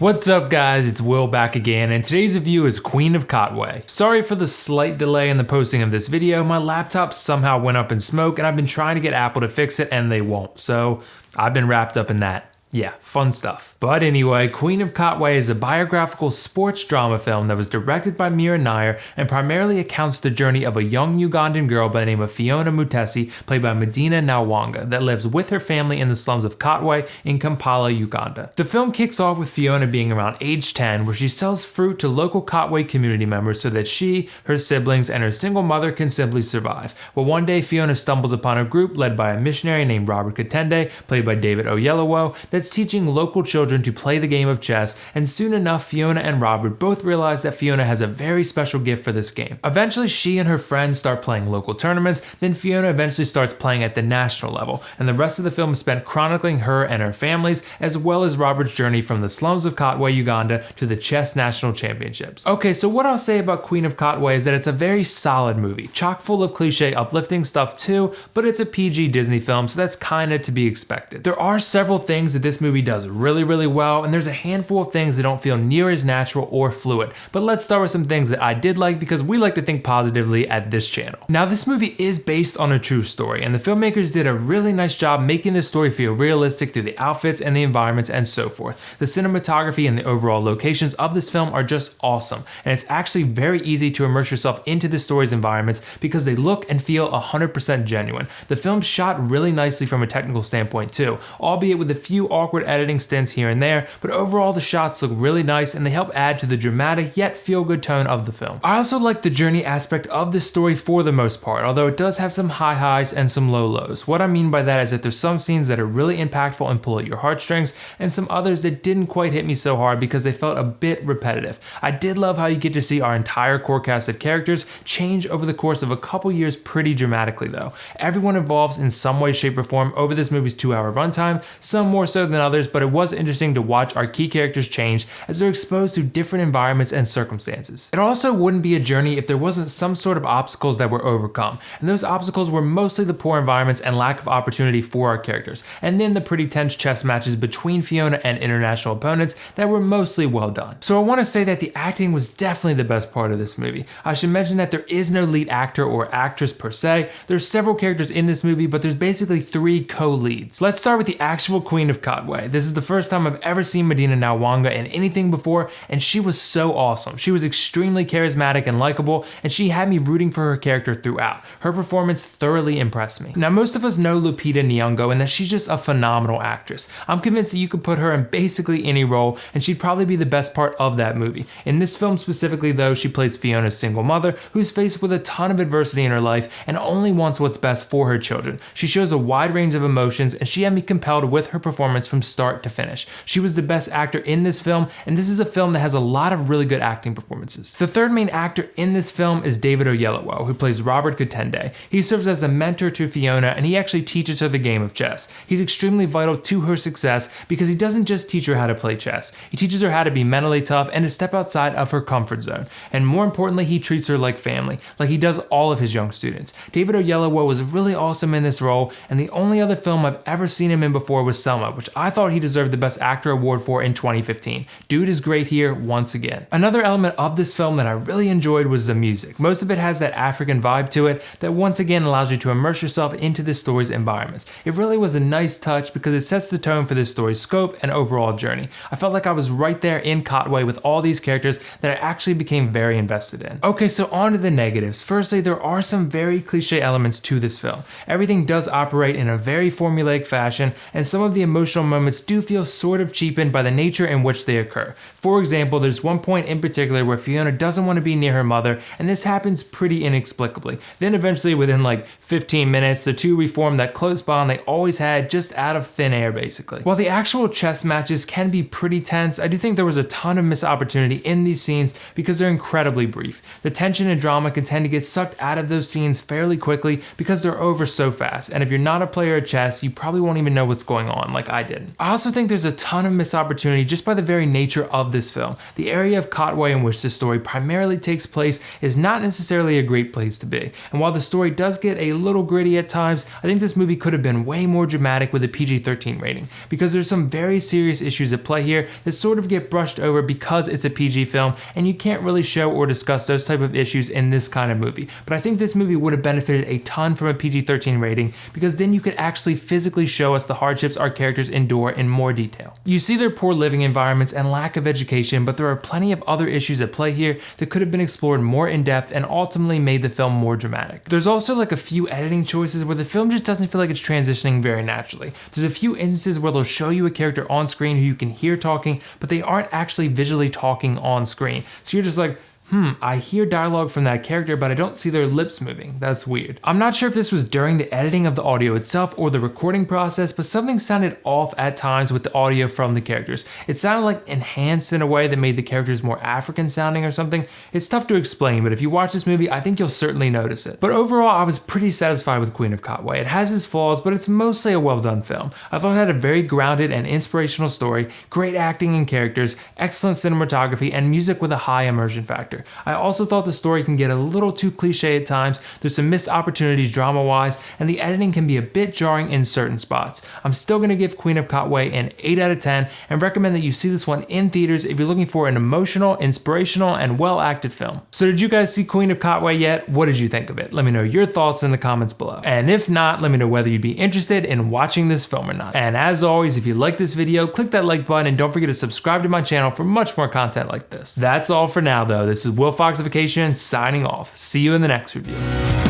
What's up guys, it's Will back again, and today's review is Queen of Katwe. Sorry for the slight delay in the posting of this video. My laptop somehow went up in smoke and I've been trying to get Apple to fix it and they won't, so I've been wrapped up in that. Yeah, fun stuff. But anyway, Queen of Katwe is a biographical sports drama film that was directed by Mira Nair and primarily accounts the journey of a young Ugandan girl by the name of Fiona Mutesi, played by Madina Nalwanga, that lives with her family in the slums of Katwe in Kampala, Uganda. The film kicks off with Fiona being around age 10, where she sells fruit to local Katwe community members so that she, her siblings, and her single mother can simply survive. Well, one day Fiona stumbles upon a group led by a missionary named Robert Katende, played by David Oyelowo, that's teaching local children to play the game of chess, and soon enough Fiona and Robert both realize that Fiona has a very special gift for this game. Eventually she and her friends start playing local tournaments, then Fiona eventually starts playing at the national level, and the rest of the film is spent chronicling her and her families, as well as Robert's journey from the slums of Katwe, Uganda to the chess national championships. Okay, so what I'll say about Queen of Katwe is that it's a very solid movie, chock full of cliche uplifting stuff too, but it's a PG Disney film, so that's kinda to be expected. There are several things that this movie does really well, and there's a handful of things that don't feel near as natural or fluid. But let's start with some things that I did like, because we like to think positively at this channel. Now, this movie is based on a true story, and the filmmakers did a really nice job making this story feel realistic through the outfits and the environments and so forth. The cinematography and the overall locations of this film are just awesome, and it's actually very easy to immerse yourself into the story's environments because they look and feel 100% genuine. The film's shot really nicely from a technical standpoint too, albeit with a few awkward editing stints here and there, but overall the shots look really nice and they help add to the dramatic yet feel-good tone of the film. I also like the journey aspect of this story for the most part, although it does have some high highs and some low lows. What I mean by that is that there's some scenes that are really impactful and pull at your heartstrings, and some others that didn't quite hit me so hard because they felt a bit repetitive. I did love how you get to see our entire core cast of characters change over the course of a couple years pretty dramatically though. Everyone evolves in some way, shape, or form over this movie's 2-hour runtime, some more so than others, but it was interesting to watch our key characters change as they're exposed to different environments and circumstances. It also wouldn't be a journey if there wasn't some sort of obstacles that were overcome, and those obstacles were mostly the poor environments and lack of opportunity for our characters, and then the pretty tense chess matches between Fiona and international opponents that were mostly well done. So I want to say that the acting was definitely the best part of this movie. I should mention that there is no lead actor or actress per se. There's several characters in this movie, but there's basically 3 co-leads. Let's start with the actual Queen of Katwe. This is the first time I've ever seen Madina Nalwanga in anything before, and she was so awesome. She was extremely charismatic and likable, and she had me rooting for her character throughout. Her performance thoroughly impressed me. Now, most of us know Lupita Nyong'o and that she's just a phenomenal actress. I'm convinced that you could put her in basically any role, and she'd probably be the best part of that movie. In this film specifically though, she plays Fiona's single mother who's faced with a ton of adversity in her life and only wants what's best for her children. She shows a wide range of emotions, and she had me compelled with her performance from start to finish. She was the best actor in this film, and this is a film that has a lot of really good acting performances. The third main actor in this film is David Oyelowo, who plays Robert Katende. He serves as a mentor to Fiona, and he actually teaches her the game of chess. He's extremely vital to her success because he doesn't just teach her how to play chess. He teaches her how to be mentally tough and to step outside of her comfort zone. And more importantly, he treats her like family, like he does all of his young students. David Oyelowo was really awesome in this role, and the only other film I've ever seen him in before was Selma, which I thought he deserved the Best Actor award for in 2015. Dude is great here once again. Another element of this film that I really enjoyed was the music. Most of it has that African vibe to it that once again allows you to immerse yourself into this story's environments. It really was a nice touch because it sets the tone for this story's scope and overall journey. I felt like I was right there in Katwe with all these characters that I actually became very invested in. Okay, so on to the negatives. Firstly, there are some very cliche elements to this film. Everything does operate in a very formulaic fashion, and some of the emotional moments do feel sort of cheapened by the nature in which they occur. For example, there's one point in particular where Fiona doesn't want to be near her mother, and this happens pretty inexplicably. Then eventually, within like 15 minutes, the two reform that close bond they always had just out of thin air basically. While the actual chess matches can be pretty tense, I do think there was a ton of missed opportunity in these scenes because they're incredibly brief. The tension and drama can tend to get sucked out of those scenes fairly quickly because they're over so fast, and if you're not a player of chess, you probably won't even know what's going on like I did. didn't. I also think there's a ton of missed opportunity just by the very nature of this film. The area of Katwe in which the story primarily takes place is not necessarily a great place to be. And while the story does get a little gritty at times, I think this movie could have been way more dramatic with a PG-13 rating, because there's some very serious issues at play here that sort of get brushed over because it's a PG film, and you can't really show or discuss those type of issues in this kind of movie. But I think this movie would have benefited a ton from a PG-13 rating, because then you could actually physically show us the hardships our characters endure in more detail. You see their poor living environments and lack of education, but there are plenty of other issues at play here that could have been explored more in depth and ultimately made the film more dramatic. There's also like a few editing choices where the film just doesn't feel like it's transitioning very naturally. There's a few instances where they'll show you a character on screen who you can hear talking, but they aren't actually visually talking on screen. So you're just like, I hear dialogue from that character, but I don't see their lips moving. That's weird. I'm not sure if this was during the editing of the audio itself or the recording process, but something sounded off at times with the audio from the characters. It sounded like enhanced in a way that made the characters more African sounding or something. It's tough to explain, but if you watch this movie, I think you'll certainly notice it. But overall, I was pretty satisfied with Queen of Katwe. It has its flaws, but it's mostly a well done film. I thought it had a very grounded and inspirational story, great acting and characters, excellent cinematography, and music with a high immersion factor. I also thought the story can get a little too cliche at times. There's some missed opportunities drama-wise, and the editing can be a bit jarring in certain spots. I'm still going to give Queen of Katwe an 8 out of 10 and recommend that you see this one in theaters if you're looking for an emotional, inspirational, and well-acted film. So did you guys see Queen of Katwe yet? What did you think of it? Let me know your thoughts in the comments below. And if not, let me know whether you'd be interested in watching this film or not. And as always, if you like this video, click that like button and don't forget to subscribe to my channel for much more content like this. That's all for now though. This is WillFoxification signing off. See you in the next review.